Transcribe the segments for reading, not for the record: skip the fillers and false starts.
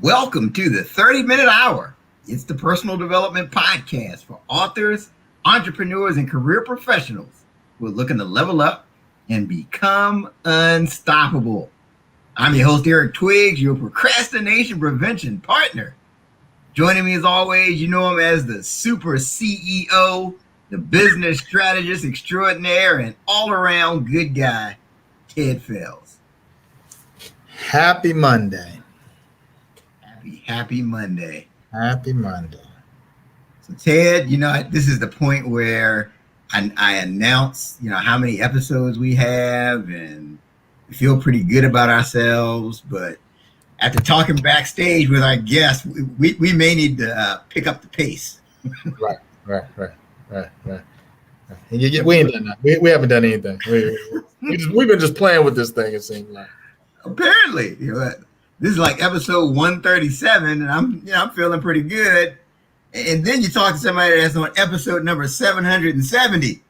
Welcome to the 30-Minute Hour. It's the personal development podcast for authors, entrepreneurs, and career professionals who are looking to level up and become unstoppable. I'm your host, Eric Twiggs, your procrastination prevention partner. Joining me as always, you know him as the super CEO, the business strategist extraordinaire, and all-around good guy, Ted Fells. Happy Monday. Happy Monday. Happy Monday. So Ted, this is the point where I announce, how many episodes we have, and we feel pretty good about ourselves. But after talking backstage with our guests, we may need to pick up the pace. Right. We ain't done that. We haven't done anything. We've been just playing with this thing, it seems like. Apparently, this is like episode 137, and I'm feeling pretty good. And then you talk to somebody that's on episode number 770.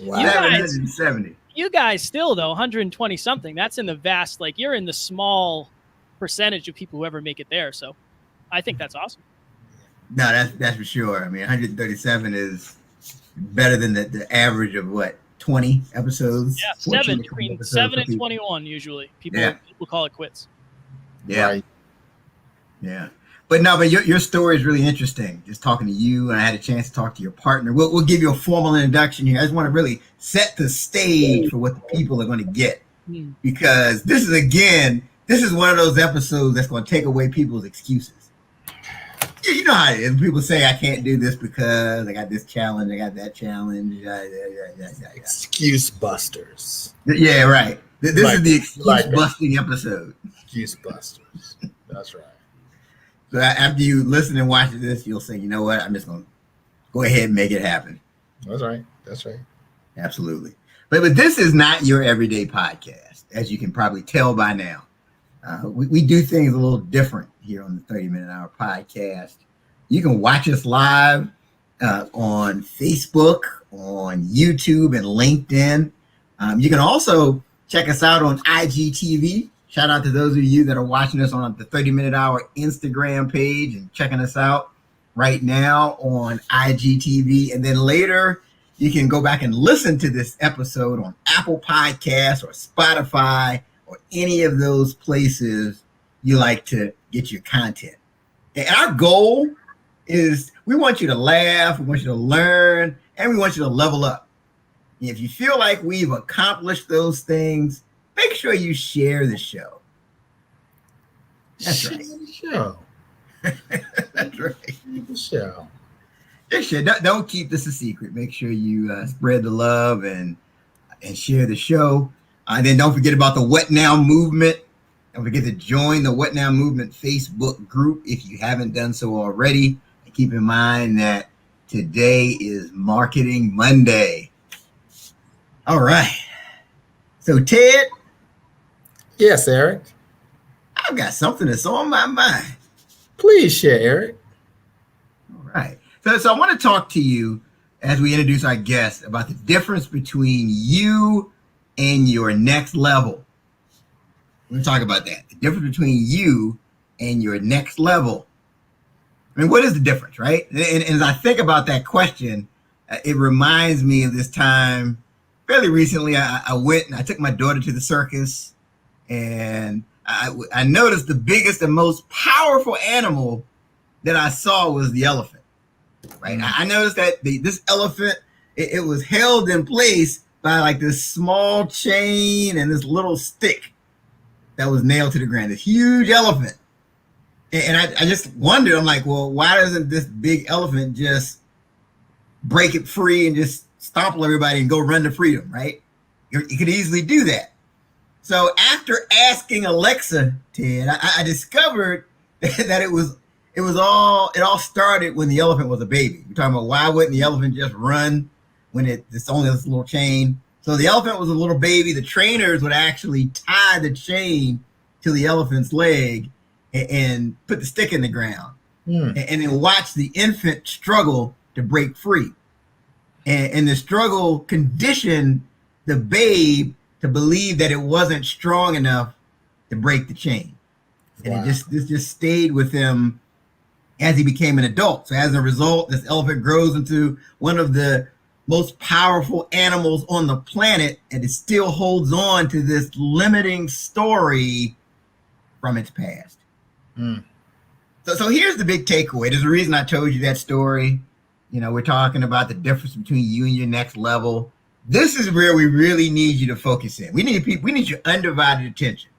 Wow. 770. You guys still, though, 120 something. That's in the vast, you're in the small percentage of people who ever make it there. So I think that's awesome. No, that's for sure. I mean, 137 is better than the average of 20 episodes. Yeah, between 7 and 21 usually. People call it quits. Yeah. Right. Yeah. But your story is really interesting. Just talking to you, and I had a chance to talk to your partner. We'll give you a formal introduction here. I just want to really set the stage for what the people are going to get. Because this is one of those episodes that's going to take away people's excuses. You know how it is. People say, I can't do this because I got this challenge, I got that challenge. Excuse busters. Yeah, right. This is the excuse busting episode. Excuse busters. That's right. So after you listen and watch this, you'll say, you know what? I'm just going to go ahead and make it happen. That's right. Absolutely. But this is not your everyday podcast, as you can probably tell by now. We do things a little different here on the 30-Minute Hour podcast. You can watch us live on Facebook, on YouTube, and LinkedIn. You can also check us out on IGTV. Shout out to those of you that are watching us on the 30-Minute Hour Instagram page and checking us out right now on IGTV. And then later, you can go back and listen to this episode on Apple Podcasts or Spotify or any of those places you like to get your content. And our goal is we want you to laugh, we want you to learn, and we want you to level up. And if you feel like we've accomplished those things, make sure you share the show. That's right. Share the show. That's right. Share the show. Just share. Don't keep this a secret. Make sure you spread the love and share the show. And then don't forget about the What Now movement. Don't forget to join the What Now movement Facebook group if you haven't done so already. And keep in mind that today is Marketing Monday. All right. So, Ted. Yes, Eric. I've got something that's on my mind. Please share, Eric. All right. So I want to talk to you as we introduce our guest about the difference between you and your next level. We're going to talk about that. The difference between you and your next level. I mean, what is the difference, right? And as I think about that question, it reminds me of this time fairly recently. I went and I took my daughter to the circus, and I noticed the biggest and most powerful animal that I saw was the elephant, right? I noticed that this elephant, it was held in place by this small chain and this little stick that was nailed to the ground, this huge elephant. And I just wondered, I'm like, well, why doesn't this big elephant just break it free and just stomple everybody and go run to freedom, right? You could easily do that. So after asking Alexa, Ted, I discovered that it all started when the elephant was a baby. You're talking about why wouldn't the elephant just run when it's only this little chain? So the elephant was a little baby. The trainers would actually tie the chain to the elephant's leg and put the stick in the ground and then watch the infant struggle to break free. And the struggle conditioned the babe to believe that it wasn't strong enough to break the chain. And this just stayed with him as he became an adult. So as a result, this elephant grows into one of the most powerful animals on the planet, and it still holds on to this limiting story from its past. So here's the big takeaway. There's a reason I told you that story. We're talking about the difference between you and your next level. This is where we really need you to focus in. We need your undivided attention.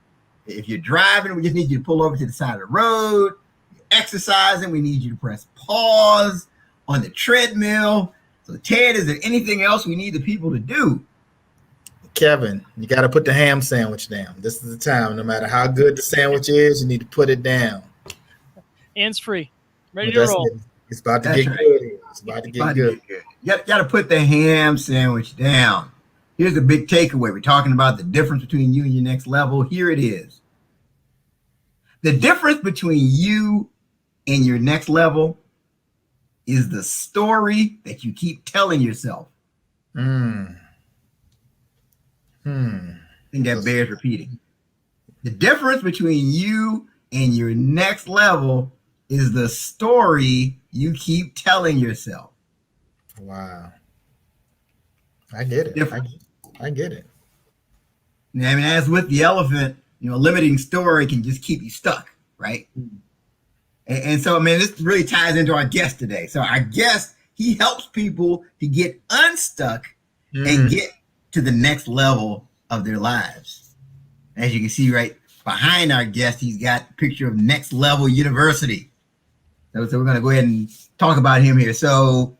If you're driving, we just need you to pull over to the side of the road. You're exercising, we need you to press pause on the treadmill. So Ted, is there anything else we need the people to do? Kevin, you got to put the ham sandwich down. This is the time. No matter how good the sandwich is, you need to put it down. Hands free. Ready to roll. It's about to get good. It's about to get good. You got to put the ham sandwich down. Here's the big takeaway. We're talking about the difference between you and your next level. Here it is. The difference between you and your next level is the story that you keep telling yourself. I think that bears repeating. The difference between you and your next level is the story you keep telling yourself. Wow. I get it. I get it. I mean, as with the elephant, a limiting story can just keep you stuck, right? And so, I mean, this really ties into our guest today. So our guest, he helps people to get unstuck and get to the next level of their lives. As you can see right behind our guest, he's got a picture of Next Level University. So we're going to go ahead and talk about him here. So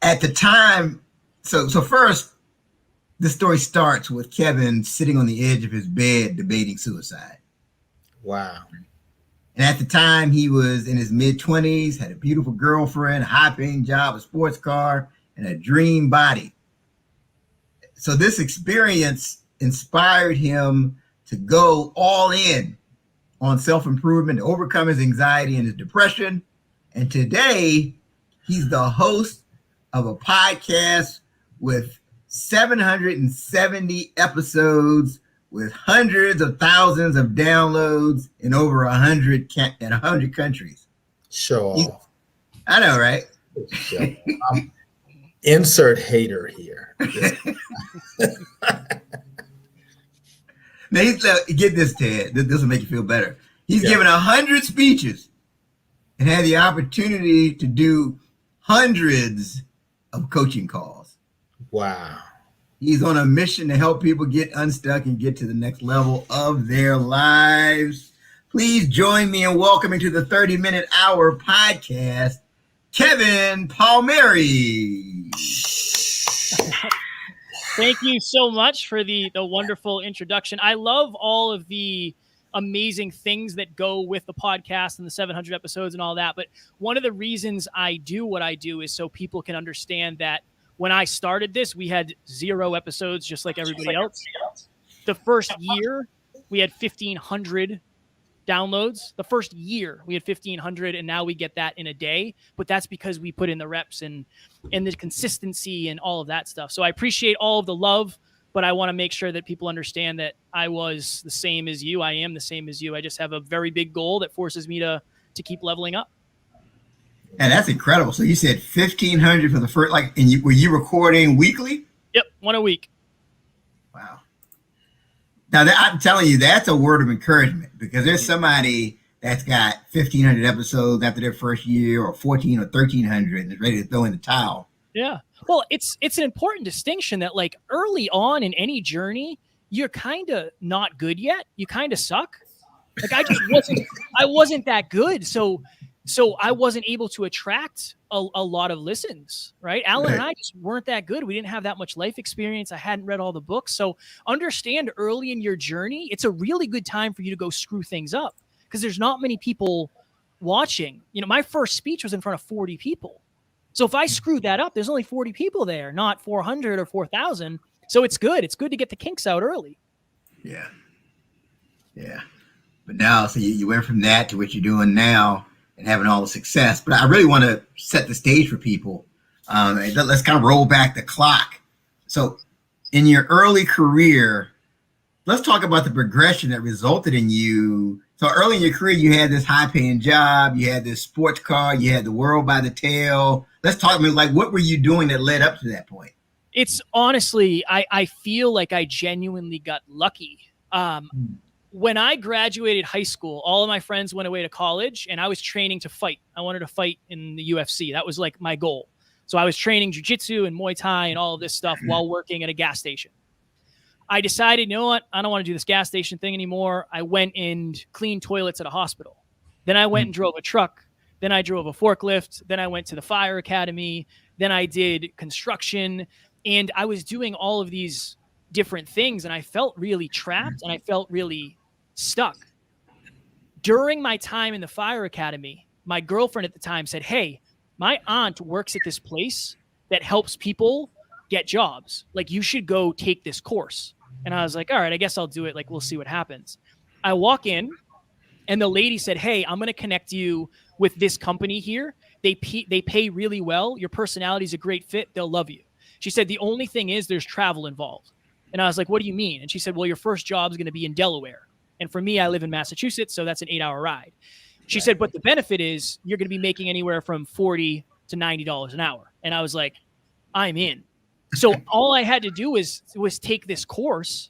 at the time, so first, the story starts with Kevin sitting on the edge of his bed debating suicide. Wow. And at the time, he was in his mid-20s, had a beautiful girlfriend, a high-paying job, a sports car, and a dream body. So this experience inspired him to go all in on self-improvement, to overcome his anxiety and his depression. And today, he's the host of a podcast with 770 episodes with hundreds of thousands of downloads in over 100 countries. Show off. I know, right? Insert hater here. Now, get this, Ted. This will make you feel better. He's given 100 speeches and had the opportunity to do hundreds of coaching calls. Wow. He's on a mission to help people get unstuck and get to the next level of their lives. Please join me in welcoming to the 30-Minute Hour podcast, Kevin Palmieri. Thank you so much for the wonderful introduction. I love all of the amazing things that go with the podcast and the 700 episodes and all that. But one of the reasons I do what I do is so people can understand that when I started this, we had 0 episodes, just like everybody else. The first year, we had 1,500 downloads. The first year, we had 1,500, and now we get that in a day. But that's because we put in the reps and the consistency and all of that stuff. So I appreciate all of the love, but I want to make sure that people understand that I was the same as you. I am the same as you. I just have a very big goal that forces me to keep leveling up. And that's incredible. So you said 1,500 for the first, were you recording weekly? Yep, 1 a week. Wow. Now, I'm telling you, that's a word of encouragement, because there's somebody that's got 1,500 episodes after their first year, or 1,400 or 1,300, and is ready to throw in the towel. Yeah. Well, it's an important distinction that, like, early on in any journey, you're kind of not good yet. You kind of suck. Like, I wasn't that good. So I wasn't able to attract a lot of listens, right? Alan and I just weren't that good. We didn't have that much life experience. I hadn't read all the books. So understand early in your journey, it's a really good time for you to go screw things up, because there's not many people watching. My first speech was in front of 40 people. So if I screwed that up, there's only 40 people there, not 400 or 4,000. So it's good. It's good to get the kinks out early. Yeah. Yeah. But now, so you went from that to what you're doing now, and having all the success. But I really want to set the stage for people. Let's kind of roll back the clock. So in your early career, let's talk about the progression that resulted in you. So early in your career, you had this high-paying job, you had this sports car, you had the world by the tail. Let's talk about like what were you doing that led up to that point? It's honestly, I feel like I genuinely got lucky. When I graduated high school, all of my friends went away to college, and I was training to fight. I wanted to fight in the UFC. That was like my goal. So I was training jiu-jitsu and Muay Thai and all of this stuff while working at a gas station. I decided, you know what? I don't want to do this gas station thing anymore. I went and cleaned toilets at a hospital. Then I went and drove a truck. Then I drove a forklift. Then I went to the fire academy. Then I did construction. And I was doing all of these different things, and I felt really trapped and I felt really stuck. During my time in the fire academy, my girlfriend at the time said, hey, my aunt works at this place that helps people get jobs. Like, you should go take this course. And I was like, all right, I guess I'll do it. Like, we'll see what happens. I walk in, and the lady said, hey, I'm going to connect you with this company here. They pay really well. Your personality is a great fit. They'll love you. She said, the only thing is there's travel involved. And I was like, what do you mean? And she said, well, your first job is going to be in Delaware. And for me, I live in Massachusetts, so that's an 8-hour ride. She said, but the benefit is you're going to be making anywhere from $40 to $90 an hour. And I was like, I'm in. So all I had to do was take this course,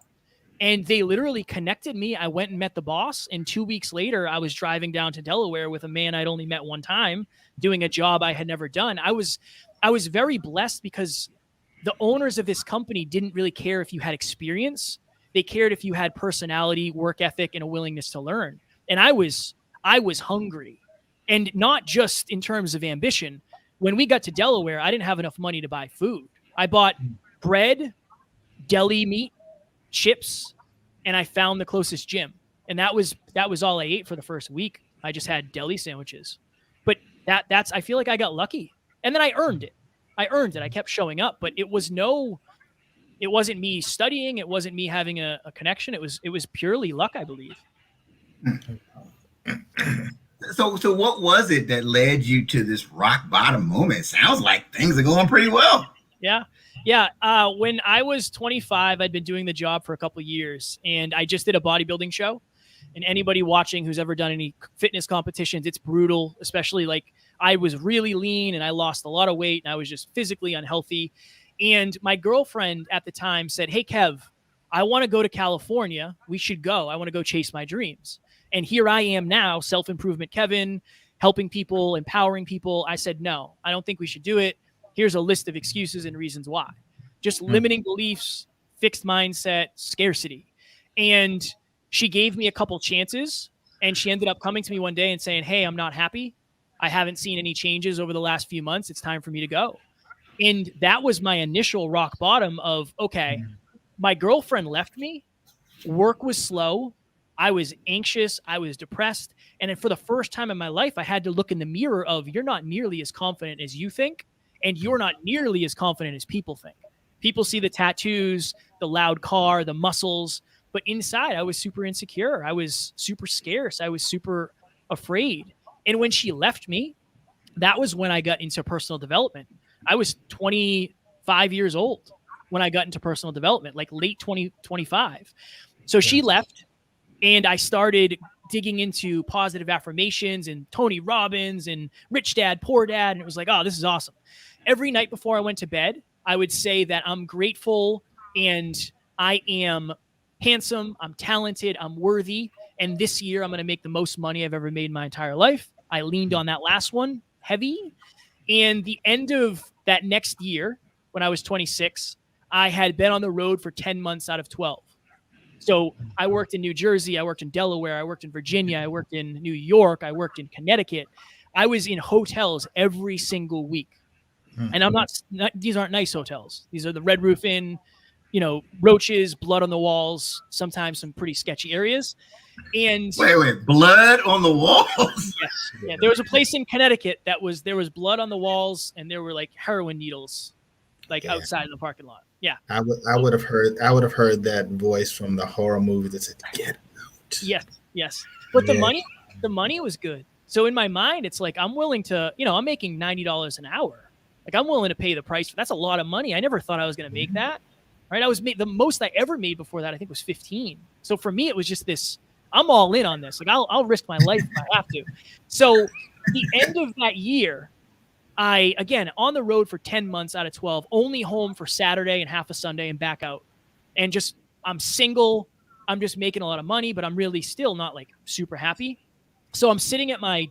and they literally connected me. I went and met the boss, and 2 weeks later, I was driving down to Delaware with a man I'd only met one time, doing a job I had never done. I was very blessed because the owners of this company didn't really care if you had experience. They cared if you had personality, work ethic, and a willingness to learn. And I was hungry, and not just in terms of ambition. When we got to Delaware, I didn't have enough money to buy food. I bought bread, deli meat, chips, and I found the closest gym. And that was all I ate for the first week. I just had deli sandwiches. But that's I feel like I got lucky. And then I earned it. I kept showing up, but it wasn't me studying. It wasn't me having a connection. It was purely luck, I believe. So what was it that led you to this rock bottom moment? It sounds like things are going pretty well. Yeah. When I was 25, I'd been doing the job for a couple of years, and I just did a bodybuilding show. And anybody watching who's ever done any fitness competitions, it's brutal, especially like I was really lean and I lost a lot of weight and I was just physically unhealthy. And my girlfriend at the time said, hey, Kev, I want to go to California. We should go. I want to go chase my dreams. And here I am now, self-improvement Kevin, helping people, empowering people. I said, no, I don't think we should do it. Here's a list of excuses and reasons why. Just limiting beliefs, fixed mindset, scarcity. And she gave me a couple chances, and she ended up coming to me one day and saying, hey, I'm not happy. I haven't seen any changes over the last few months. It's time for me to go. And that was my initial rock bottom of, okay, my girlfriend left me. Work was slow. I was anxious. I was depressed. And for the first time in my life, I had to look in the mirror of, you're not nearly as confident as you think, and you're not nearly as confident as people think. People see the tattoos, the loud car, the muscles, but inside I was super insecure. I was super scarce. I was super afraid. And when she left me, that was when I got into personal development. I was 25 years old when I got into personal development, like late 2025. So she left, and I started digging into positive affirmations and Tony Robbins and Rich Dad, Poor Dad. And it was like, oh, this is awesome. Every night before I went to bed, I would say that I'm grateful and I am handsome, I'm talented, I'm worthy. And this year I'm going to make the most money I've ever made in my entire life. I leaned on that last one heavy. And the end of that next year, when I was 26, I had been on the road for 10 months out of 12. So I worked in New Jersey, I worked in Delaware, I worked in Virginia, I worked in New York, I worked in Connecticut. I was in hotels every single week. And I'm not, these aren't nice hotels. These are the Red Roof Inn, roaches, blood on the walls, sometimes some pretty sketchy areas. And wait, blood on the walls? Yes. Yeah. There was a place in Connecticut there was blood on the walls, and there were like heroin needles outside in the parking lot. Yeah. I would have heard that voice from the horror movie that said, "Get out." Yes. But the money was good. So in my mind, it's like I'm willing to, I'm making $90 an hour. Like I'm willing to pay the price. That's a lot of money. I never thought I was going to make that. right? The most I ever made before that, I think, was 15. So for me, it was just this, I'm all in on this. Like I'll risk my life if I have to. So the end of that year, again, on the road for 10 months out of 12, only home for Saturday and half a Sunday and back out. And just, I'm single. I'm just making a lot of money, but I'm really still not like super happy. So I'm sitting at my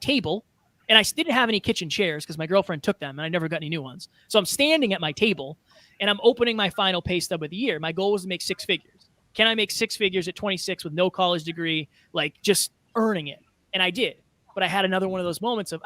table, and I didn't have any kitchen chairs because my girlfriend took them and I never got any new ones. So I'm standing at my table and I'm opening my final pay stub of the year. My goal was to make 6 figures. Can I make 6 figures at 26 with no college degree, like just earning it? And I did. But I had another one of those moments of,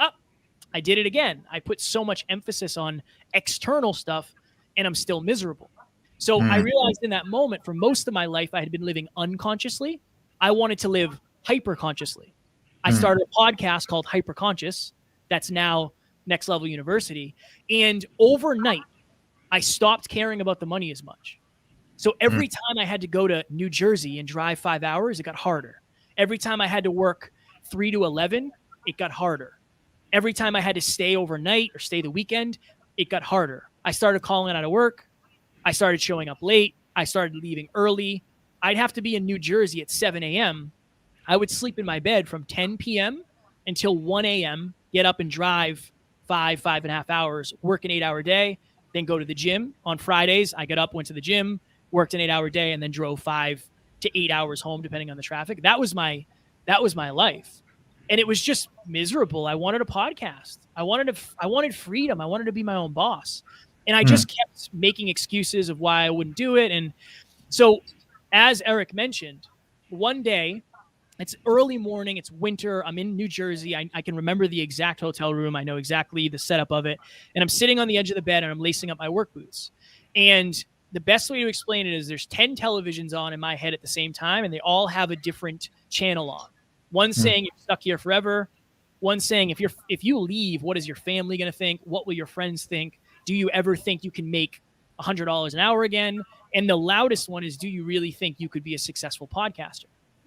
I did it again. I put so much emphasis on external stuff and I'm still miserable. So I realized in that moment, for most of my life, I had been living unconsciously. I wanted to live hyper-consciously. I started a podcast called Hyper Conscious. That's now Next Level University. And overnight, I stopped caring about the money as much. So every time I had to go to New Jersey and drive 5 hours, it got harder. Every time I had to work 3 to 11, it got harder. Every time I had to stay overnight or stay the weekend, it got harder. I started calling out of work. I started showing up late. I started leaving early. I'd have to be in New Jersey at 7 a.m. I would sleep in my bed from 10 p.m. until 1 a.m., get up and drive 5.5 hours, work an 8-hour day, then go to the gym. On Fridays, I got up, went to the gym, worked an 8-hour day, and then drove 5 to 8 hours home, depending on the traffic. That was my life. And it was just miserable. I wanted a podcast. I wanted freedom. I wanted to be my own boss. And I just kept making excuses of why I wouldn't do it. And so, as Eric mentioned, one day, it's early morning, it's winter, I'm in New Jersey. I can remember the exact hotel room. I know exactly the setup of it. And I'm sitting on the edge of the bed and I'm lacing up my work boots. And the best way to explain it is there's 10 televisions on in my head at the same time, and they all have a different channel on. One saying you're stuck here forever. One saying if you leave, what is your family going to think? What will your friends think? Do you ever think you can make $100 an hour again? And the loudest one is, do you really think you could be a successful podcaster?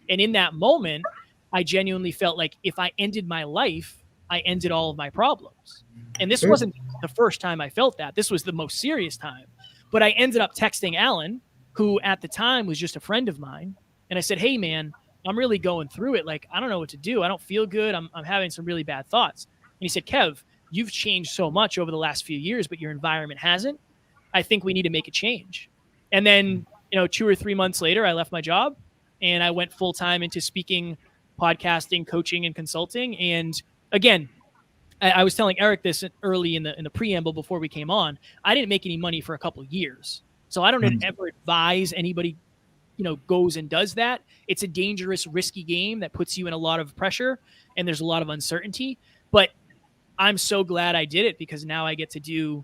And in that moment, I genuinely felt like if I ended my life, I ended all of my problems. And this wasn't the first time I felt that. This was the most serious time. But I ended up texting Alan, who at the time was just a friend of mine. And I said, hey, man, I'm really going through it. Like, I don't know what to do. I don't feel good. I'm having some really bad thoughts. And he said, Kev, you've changed so much over the last few years, but your environment hasn't. I think we need to make a change. And then, 2 or 3 months later, I left my job and I went full time into speaking, podcasting, coaching, and consulting. And again, I was telling Eric this early in the preamble before we came on. I didn't make any money for a couple of years. So I don't ever advise anybody, goes and does that. It's a dangerous, risky game that puts you in a lot of pressure and there's a lot of uncertainty. But I'm so glad I did it because now I get to do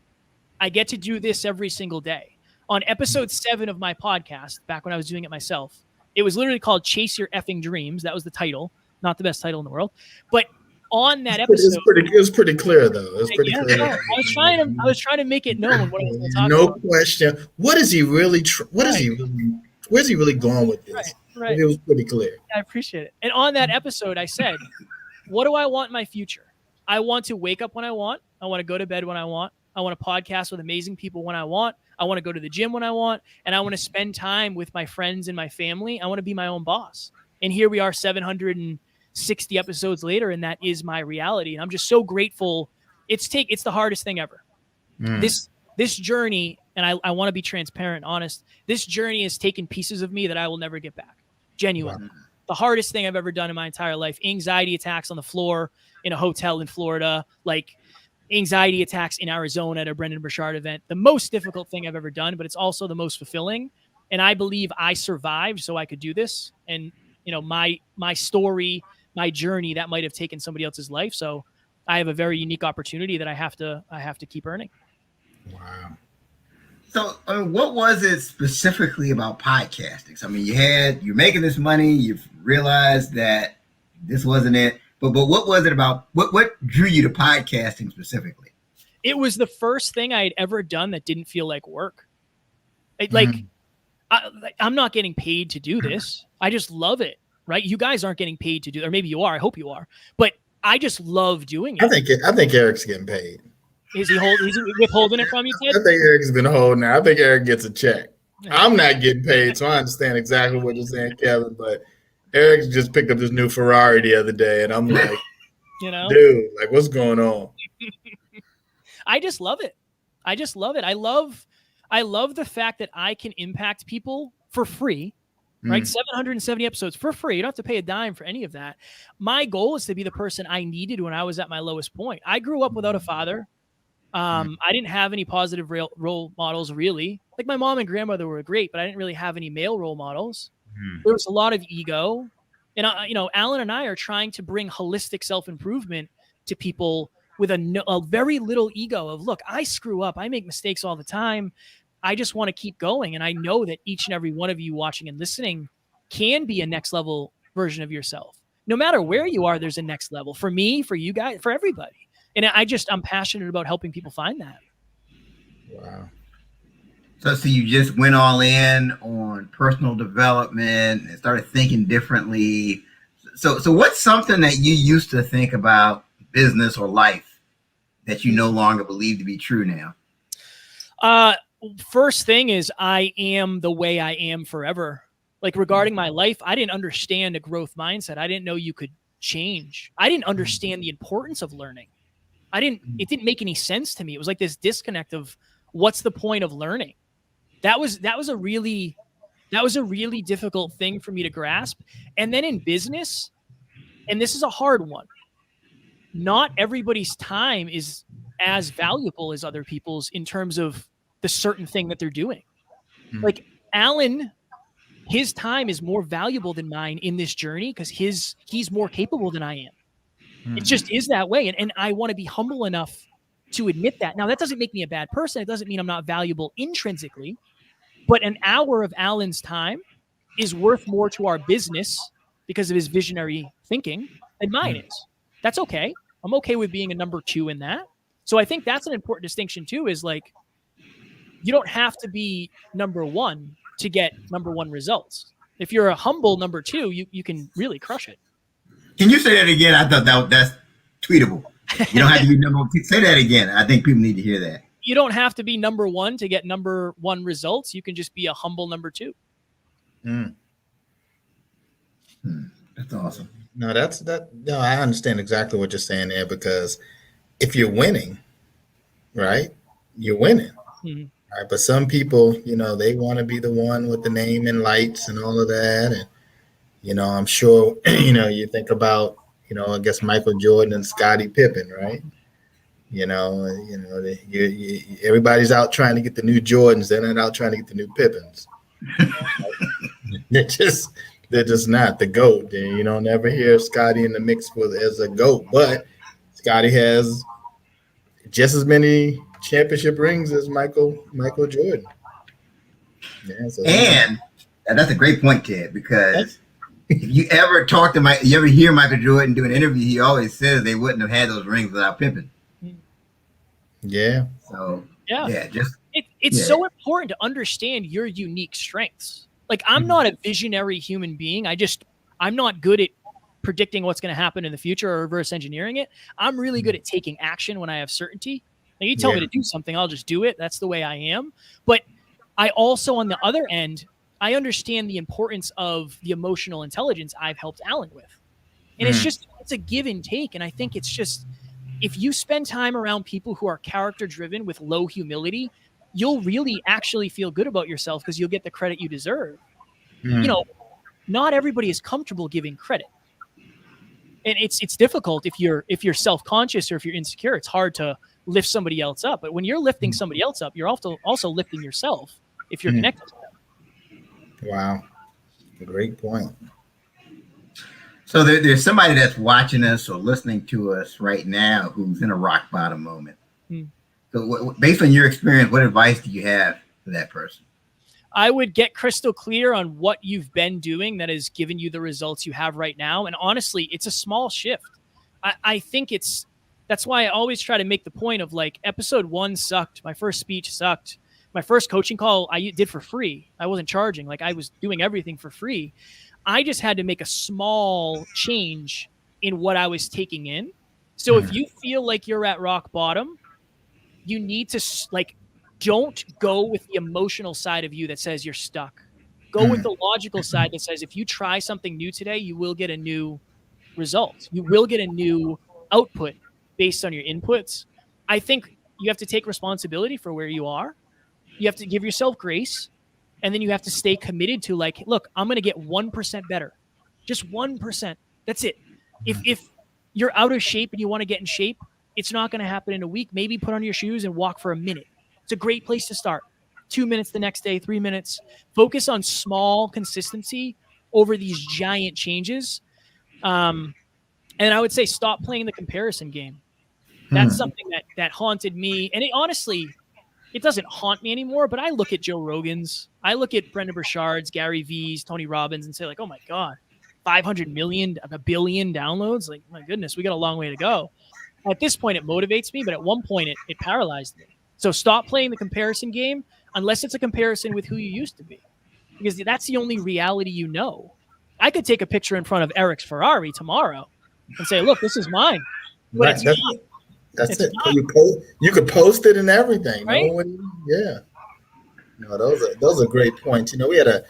this every single day. On episode 7 of my podcast, back when I was doing it myself, it was literally called Chase Your Effing Dreams. That was the title. Not the best title in the world. But on that episode, it was pretty clear, though. It was pretty clear. No, I was trying to make it known what I was going to talk about. No question. What is he really? Where's he really going with this? Right. It was pretty clear. I appreciate it. And on that episode, I said, what do I want in my future? I want to wake up when I want. I want to go to bed when I want. I want to podcast with amazing people when I want. I want to go to the gym when I want. And I want to spend time with my friends and my family. I want to be my own boss. And here we are 760 episodes later, and that is my reality. And I'm just so grateful. It's the hardest thing ever. This journey, and I want to be transparent, honest, this journey has taken pieces of me that I will never get back. Genuine. Wow. The hardest thing I've ever done in my entire life. Anxiety attacks on the floor in a hotel in Florida, like anxiety attacks in Arizona at a Brendan Burchard event. The most difficult thing I've ever done, but it's also the most fulfilling. And I believe I survived so I could do this. And, my story, my journey, that might have taken somebody else's life. So I have a very unique opportunity that I have to keep earning. Wow. So, what was it specifically about podcasting? So, you're making this money, you've realized that this wasn't it, but what was it about? What drew you to podcasting specifically? It was the first thing I had ever done that didn't feel like work. I'm not getting paid to do this. I just love it, right? You guys aren't getting paid to do, or maybe you are. I hope you are, but I just love doing it. I think Eric's getting paid. Is he withholding it from you, Ted? I think Eric's been holding it. I think Eric gets a check. I'm not getting paid, so I understand exactly what you're saying, Kevin. But Eric just picked up this new Ferrari the other day, and I'm like, dude, like, what's going on? I just love it. I just love it. I love the fact that I can impact people for free, right? 770 episodes for free. You don't have to pay a dime for any of that. My goal is to be the person I needed when I was at my lowest point. I grew up without a father. I didn't have any positive role models, really. Like, my mom and grandmother were great, but I didn't really have any male role models. There was a lot of ego. And, Alan and I are trying to bring holistic self-improvement to people with a very little ego of, look, I screw up. I make mistakes all the time. I just want to keep going. And I know that each and every one of you watching and listening can be a next level version of yourself. No matter where you are, there's a next level for me, for you guys, for everybody. And I'm passionate about helping people find that. Wow. So you just went all in on personal development and started thinking differently. So what's something that you used to think about business or life that you no longer believe to be true now? First thing is, I am the way I am forever. Like, regarding my life, I didn't understand a growth mindset. I didn't know you could change. I didn't understand the importance of learning. It didn't make any sense to me. It was like this disconnect of, what's the point of learning? That was a really difficult thing for me to grasp. And then in business, and this is a hard one, not everybody's time is as valuable as other people's in terms of the certain thing that they're doing. Like, Alan, his time is more valuable than mine in this journey because he's more capable than I am. It just is that way. And I want to be humble enough to admit that. Now, that doesn't make me a bad person. It doesn't mean I'm not valuable intrinsically, but an hour of Alan's time is worth more to our business because of his visionary thinking than mine is. That's okay. I'm okay with being a number 2 in that. So I think that's an important distinction too, is like, you don't have to be number 1 to get number 1 results. If you're a humble number 2, you can really crush it. Can you say that again? I thought that's tweetable. You don't have to be number 1. Say that again. I think people need to hear that. You don't have to be number 1 to get number 1 results. You can just be a humble number 2. That's awesome. No, No, I understand exactly what you're saying there, because if you're winning, right, you're winning. Right? But some people, they want to be the one with the name and lights and all of that. And, I'm sure, you think about, I guess Michael Jordan and Scottie Pippen, right? Everybody's out trying to get the new Jordans. They're not out trying to get the new Pippins. They're just not the GOAT. You don't ever hear Scottie in the mix as a GOAT, but Scottie has just as many championship rings as Michael Jordan. Yeah, and that's a great point, Ted, because if you ever you ever hear Michael Jordan do an interview, he always says they wouldn't have had those rings without Pippen. Yeah. So it's so important to understand your unique strengths. Like, I'm not a visionary human being. I'm not good at predicting what's going to happen in the future or reverse engineering it. I'm really good at taking action when I have certainty. Now, you tell me to do something, I'll just do it. That's the way I am. But I also, on the other end, I understand the importance of the emotional intelligence I've helped Alan with. And it's a give and take. And I think it's just, if you spend time around people who are character driven with low humility, you'll really actually feel good about yourself because you'll get the credit you deserve. Not everybody is comfortable giving credit. And it's difficult if you're self-conscious or if you're insecure. It's hard to lift somebody else up. But when you're lifting somebody else up, you're also lifting yourself if you're connected to them. Wow. Great point. So there's somebody that's watching us or listening to us right now who's in a rock bottom moment. So based on your experience, what advice do you have for that person? I would get crystal clear on what you've been doing that has given you the results you have right now. And honestly, it's a small shift. I think that's why I always try to make the point of, like, episode 1 sucked. My first speech sucked. My first coaching call I did for free. I wasn't charging. Like, I was doing everything for free. I just had to make a small change in what I was taking in. So if you feel like you're at rock bottom, you need to, like, don't go with the emotional side of you that says you're stuck. Go with the logical side that says if you try something new today, you will get a new result. You will get a new output based on your inputs. I think you have to take responsibility for where you are. You have to give yourself grace, and then you have to stay committed to like, look, I'm going to get 1% better. Just 1%. That's it. If you're out of shape and you want to get in shape, it's not going to happen in a week. Maybe put on your shoes and walk for a minute. It's a great place to start. 2 minutes the next day, 3 minutes. Focus on small consistency over these giant changes. And I would say stop playing the comparison game. That's something that haunted me. And it honestly, it doesn't haunt me anymore, but I look at Joe Rogan's, I look at Brendan Burchard's, Gary V's, Tony Robbins, and say like, oh my God, 500 million, a billion downloads. Like, my goodness, we got a long way to go. At this point, it motivates me, but at one point it paralyzed me. So stop playing the comparison game unless it's a comparison with who you used to be, because that's the only reality you know. I could take a picture in front of Eric's Ferrari tomorrow and say, look, this is mine. But Right. it's not. That's It's it. not. You could post it and everything. Right? No one, yeah. No, those are great points. We had a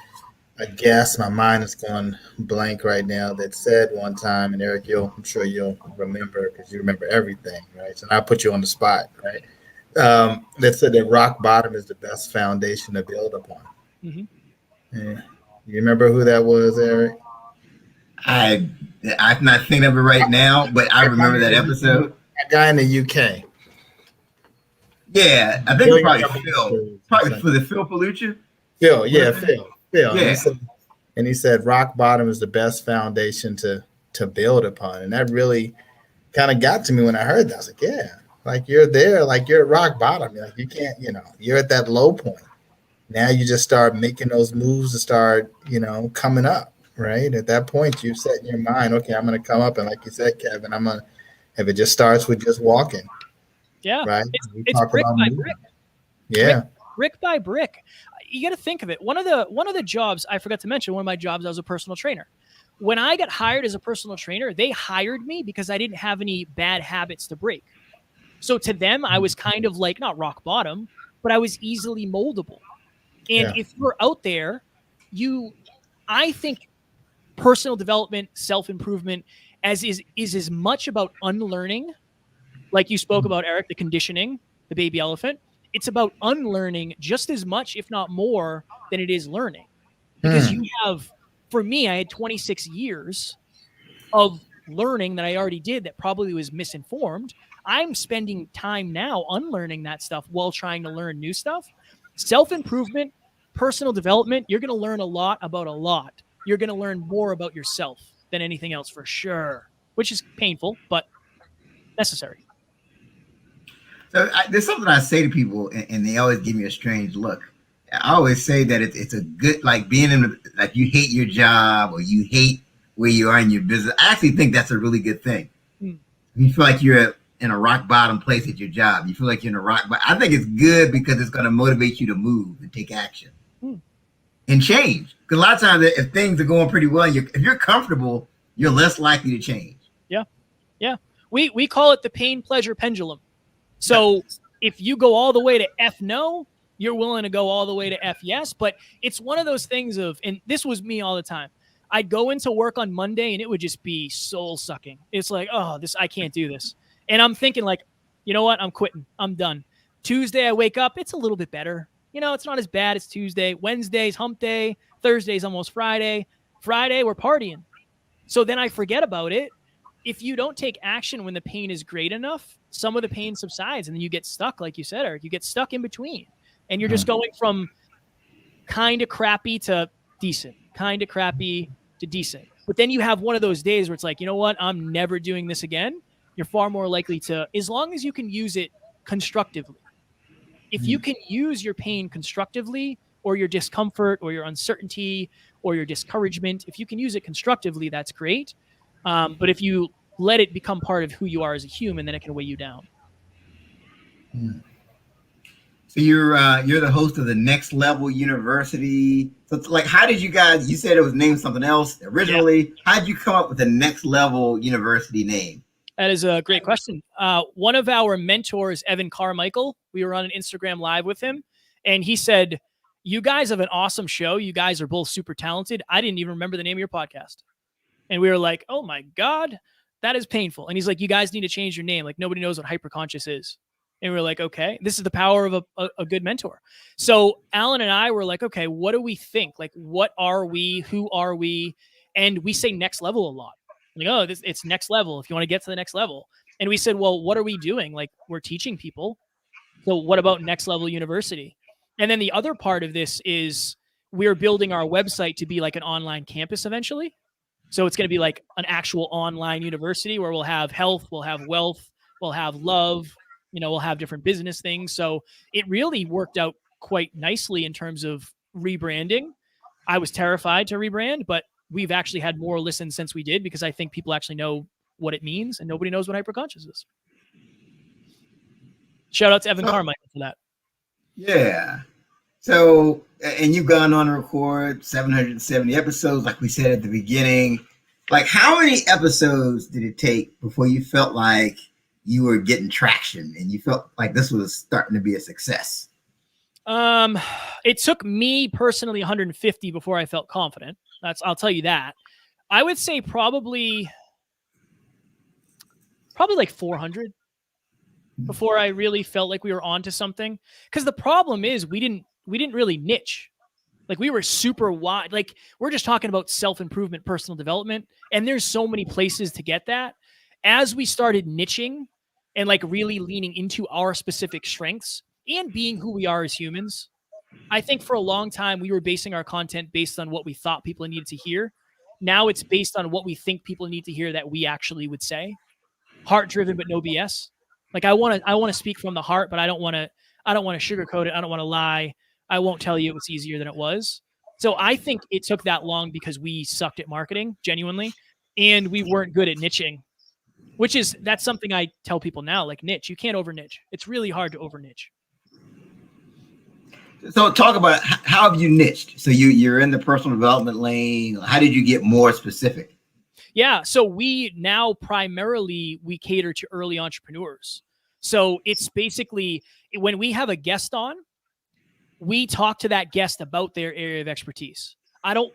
guest, my mind is going blank right now, that said one time, and Eric, I'm sure you'll remember because you remember everything, right? So I put you on the spot, right? That said that rock bottom is the best foundation to build upon. Mm-hmm. Yeah. You remember who that was, Eric? I'm not thinking of it right now, but I remember that episode. A guy in the UK. Yeah, I think it was probably Phil. Probably for the Phil Palucci. Phil, yeah, Phil. Yeah. And he said rock bottom is the best foundation to build upon. And that really kind of got to me when I heard that. I was like, yeah, like you're there, like you're at rock bottom. Like you can't, you're at that low point. Now you just start making those moves to start, coming up, right? At that point, you set in your mind, okay, I'm going to come up. And like you said, Kevin, if it just starts with just walking. Yeah. Right. It's brick by brick. Yeah. Brick by brick. You got to think of it. One of the jobs I forgot to mention, one of my jobs, I was a personal trainer. When I got hired as a personal trainer, they hired me because I didn't have any bad habits to break. So to them, I was kind of like not rock bottom, but I was easily moldable. And if you're out there, I think personal development, self-improvement is as much about unlearning, like you spoke about, Eric, the conditioning, the baby elephant. It's about unlearning just as much, if not more, than it is learning. Because you have, for me, I had 26 years of learning that I already did that probably was misinformed. I'm spending time now unlearning that stuff while trying to learn new stuff. Self-improvement, personal development, you're going to learn a lot about a lot. You're going to learn more about yourself than anything else for sure, which is painful, but necessary. So there's something I say to people, and they always give me a strange look. I always say that it's a good, like being in, like you hate your job or you hate where you are in your business. I actually think that's a really good thing. You feel like you're in a rock bottom place at your job. You feel like you're in a rock bottom. I think it's good because it's going to motivate you to move and take action and change. Because a lot of times if things are going pretty well, if you're comfortable, you're less likely to change. Yeah. Yeah. We call it the pain pleasure pendulum. So if you go all the way to F no, you're willing to go all the way to F yes. But it's one of those things of, and this was me all the time. I'd go into work on Monday and it would just be soul sucking. It's like, oh, I can't do this. And I'm thinking like, you know what? I'm quitting. I'm done. Tuesday, I wake up. It's a little bit better. It's not as bad as Tuesday. Wednesday's hump day. Thursday's almost Friday. Friday, we're partying. So then I forget about it. If you don't take action when the pain is great enough, some of the pain subsides and then you get stuck, like you said, Eric. You get stuck in between. And you're just going from kind of crappy to decent, kind of crappy to decent. But then you have one of those days where it's like, you know what? I'm never doing this again. You're far more likely to, as long as you can use it constructively. If you can use your pain constructively, or your discomfort or your uncertainty or your discouragement, if you can use it constructively, that's great. But if you let it become part of who you are as a human, then it can weigh you down. So you're the host of the Next Level University. So it's like, how did you guys? You said it was named something else originally. Yeah. How did you come up with the Next Level University name? That is a great question. One of our mentors, Evan Carmichael, we were on an Instagram live with him, and he said, "You guys have an awesome show. You guys are both super talented. I didn't even remember the name of your podcast." And we were like, "Oh my God, that is painful." And he's like, "You guys need to change your name. Like, nobody knows what hyperconscious is." And we were like, "Okay, this is the power of a good mentor." So Alan and I were like, "Okay, what do we think? Like, what are we? Who are we?" And we say next level a lot. Like, oh, it's next level. If you want to get to the next level. And we said, well, what are we doing? Like, we're teaching people. So what about next level university? And then the other part of this is we're building our website to be like an online campus eventually. So it's going to be like an actual online university where we'll have health, we'll have wealth, we'll have love, we'll have different business things. So it really worked out quite nicely in terms of rebranding. I was terrified to rebrand, but we've actually had more listens since we did, because I think people actually know what it means, and nobody knows what hyperconscious is. Shout out to Evan Carmichael for that. Yeah. So, and you've gone on to record 770 episodes, like we said at the beginning. Like, how many episodes did it take before you felt like you were getting traction and you felt like this was starting to be a success? It took me personally 150 before I felt confident. I'll tell you that. I would say probably like 400 before I really felt like we were onto something. Because the problem is we didn't really niche. Like, we were super wide. Like, we're just talking about self-improvement, personal development, and there's so many places to get that. As we started niching and like really leaning into our specific strengths and being who we are as humans, I think for a long time we were basing our content based on what we thought people needed to hear. Now it's based on what we think people need to hear that we actually would say. Heart driven, but no BS. Like, I want to speak from the heart, but I don't want to sugarcoat it. I don't want to lie. I won't tell you it was easier than it was. So I think it took that long because we sucked at marketing, genuinely, and we weren't good at niching, that's something I tell people now, like, niche. You can't over niche. It's really hard to over niche. So talk about how have you niched? So you're in the personal development lane. How did you get more specific? Yeah. So we now primarily cater to early entrepreneurs. So it's basically when we have a guest on, we talk to that guest about their area of expertise.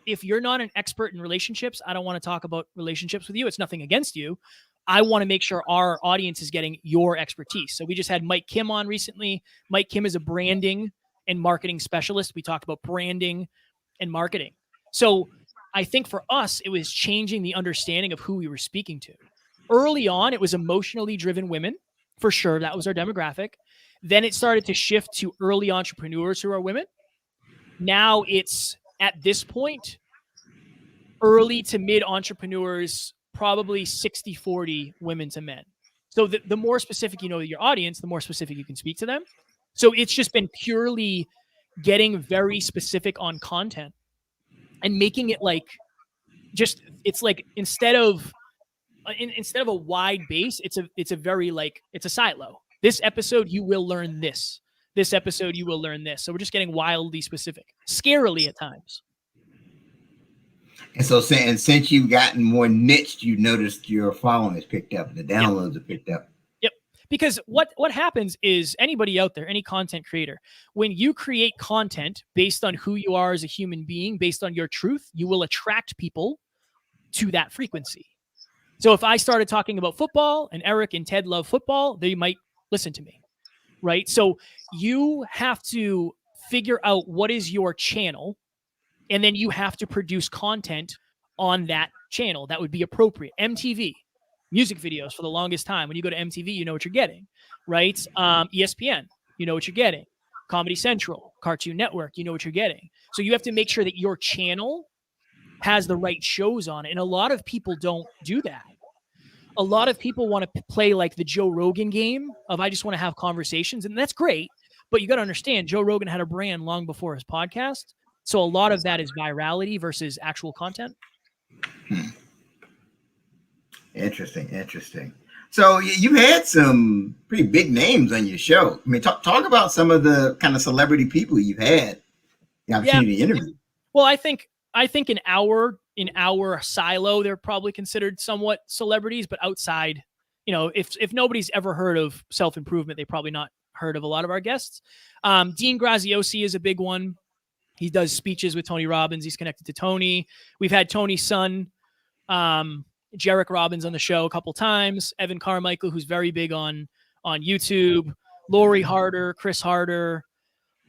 If you're not an expert in relationships, I don't want to talk about relationships with you. It's nothing against you. I want to make sure our audience is getting your expertise. So we just had Mike Kim on recently. Mike Kim is a branding and marketing specialist. We talked about branding and marketing. So I think for us, it was changing the understanding of who we were speaking to. Early on, it was emotionally driven women, for sure. That was our demographic. Then it started to shift to early entrepreneurs who are women. Now it's, at this point, early to mid entrepreneurs, probably 60-40 women to men. So the more specific you know your audience, the more specific you can speak to them. So it's just been purely getting very specific on content and making it like, it's like, instead of a wide base, it's a very, like, it's a silo. This episode, you will learn this. This episode, you will learn this. So we're just getting wildly specific, scarily at times. And so, since you've gotten more niched, you noticed your following has picked up, the downloads have picked up. Yep. Because what happens is, anybody out there, any content creator, when you create content based on who you are as a human being, based on your truth, you will attract people to that frequency. So if I started talking about football and Eric and Ted love football, they might listen to me, right? So you have to figure out what is your channel, and then you have to produce content on that channel that would be appropriate. MTV, music videos for the longest time. When you go to MTV, you know what you're getting, right? ESPN, you know what you're getting. Comedy Central, Cartoon Network, you know what you're getting. So you have to make sure that your channel has the right shows on it. And a lot of people don't do that. A lot of people want to play like the Joe Rogan game of, I just want to have conversations. And that's great. But you got to understand, Joe Rogan had a brand long before his podcast. So a lot of that is virality versus actual content. Interesting. So you had some pretty big names on your show. I mean, talk about some of the kind of celebrity people you've had the opportunity to interview. Well, I think in our silo, they're probably considered somewhat celebrities, but outside, if nobody's ever heard of self-improvement, they probably not heard of a lot of our guests. Dean Graziosi is a big one. He does speeches with Tony Robbins. He's connected to Tony. We've had Tony's son, Jarek Robbins, on the show a couple times. Evan Carmichael, who's very big on YouTube. Lori Harder, Chris Harder.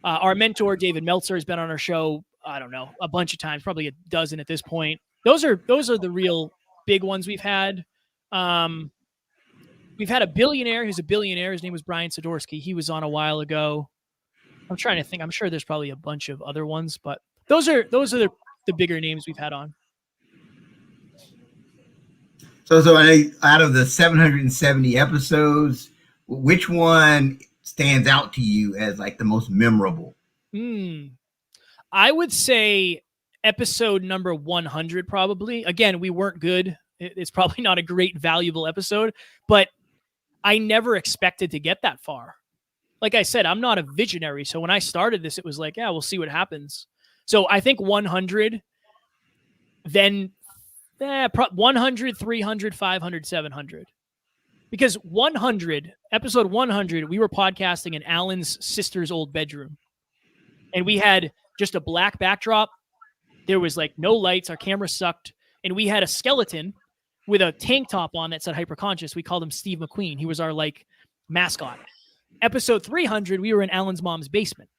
Our mentor, David Meltzer, has been on our show, I don't know, a bunch of times, probably a dozen at this point. Those are the real big ones we've had. We've had a billionaire who's a billionaire. His name was Brian Sidorsky. He was on a while ago. I'm trying to think. I'm sure there's probably a bunch of other ones, but those are the bigger names we've had on. So out of the 770 episodes, which one stands out to you as like the most memorable? I would say episode number 100, probably. Again, we weren't good. It's probably not a great, valuable episode, but I never expected to get that far. Like I said, I'm not a visionary. So when I started this, it was like, yeah, we'll see what happens. So I think 100, then 100, 300, 500, 700. Because episode 100, we were podcasting in Alan's sister's old bedroom. And we had just a black backdrop. There was like no lights. Our camera sucked. And we had a skeleton with a tank top on that said hyperconscious. We called him Steve McQueen. He was our like mascot. Episode 300, we were in Alan's mom's basement.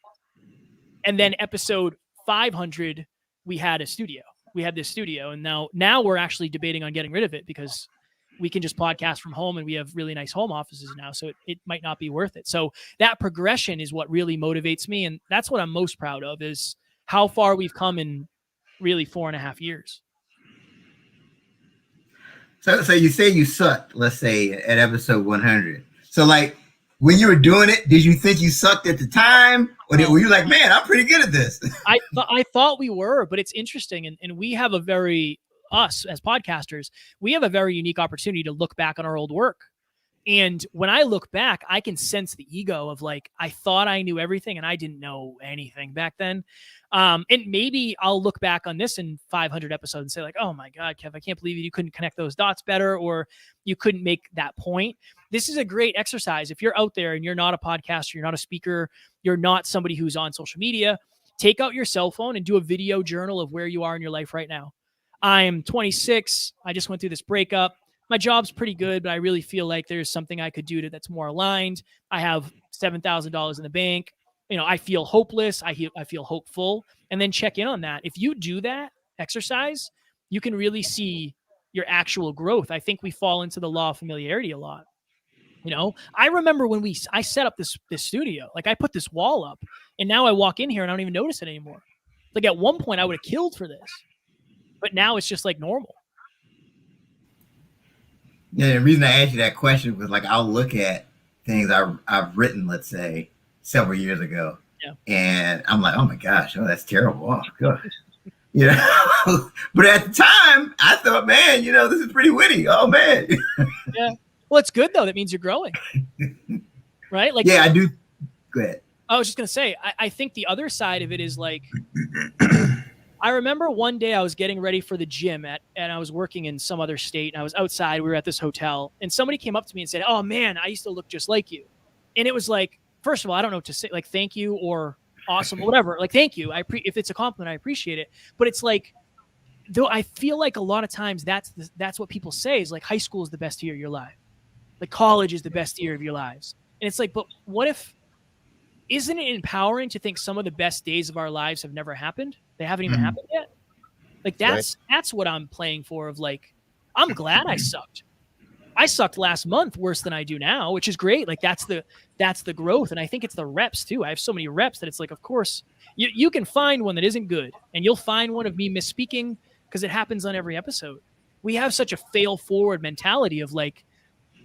And then episode 500, we had a studio. We had this studio. And now we're actually debating on getting rid of it because we can just podcast from home and we have really nice home offices now. So it might not be worth it. So that progression is what really motivates me. And that's what I'm most proud of, is how far we've come in really 4.5 years. So you say you sucked, let's say, at episode 100. So like, when you were doing it, did you think you sucked at the time? Or were you like, man, I'm pretty good at this? I thought we were, but it's interesting. And we have us as podcasters, we have a very unique opportunity to look back on our old work. And when I look back, I can sense the ego of like, I thought I knew everything and I didn't know anything back then. And maybe I'll look back on this in 500 episodes and say like, oh my God, Kev, I can't believe you couldn't connect those dots better, or you couldn't make that point. This is a great exercise. If you're out there and you're not a podcaster, you're not a speaker, you're not somebody who's on social media, take out your cell phone and do a video journal of where you are in your life right now. I'm 26. I just went through this breakup. My job's pretty good, but I really feel like there's something I could do that's more aligned. I have $7,000 in the bank. I feel hopeless. I feel hopeful. And then check in on that. If you do that exercise, you can really see your actual growth. I think we fall into the law of familiarity a lot. I remember when I set up this studio, like I put this wall up and now I walk in here and I don't even notice it anymore. Like at one point I would have killed for this, but now it's just like normal. Yeah, the reason I asked you that question was like, I'll look at things I've written, let's say, several years ago. Yeah. And I'm like, oh my gosh, that's terrible. Oh, God. But at the time, I thought, man, this is pretty witty. Oh, man. Yeah. Well, it's good, though. That means you're growing. Right? Like, yeah, I do. Go ahead. I was just going to say, I think the other side of it is like, I remember one day I was getting ready for the gym and I was working in some other state and I was outside. We were at this hotel and somebody came up to me and said, oh man, I used to look just like you. And it was like, first of all, I don't know what to say, like, thank you or awesome, or whatever. Like, thank you. If it's a compliment, I appreciate it. But it's like, though I feel like a lot of times that's what people say is like, high school is the best year of your life. Like college is the best year of your lives. And it's like, but isn't it empowering to think some of the best days of our lives have never happened? They haven't even happened yet. Like that's what I'm playing for, of like, I'm glad I sucked. I sucked last month worse than I do now, which is great. Like that's the growth. And I think it's the reps too. I have so many reps that it's like, of course you can find one that isn't good and you'll find one of me misspeaking because it happens on every episode. We have such a fail forward mentality of like,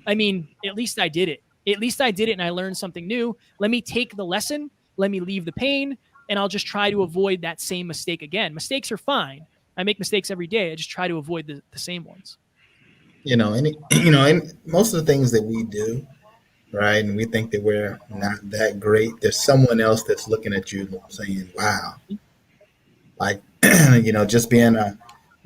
I mean, at least I did it. At least I did it and I learned something new. Let me take the lesson. Let me leave the pain. And I'll just try to avoid that same mistake again. Mistakes are fine. I make mistakes every day. I just try to avoid the same ones. And most of the things that we do, right, and we think that we're not that great, there's someone else that's looking at you saying, wow. Like, just being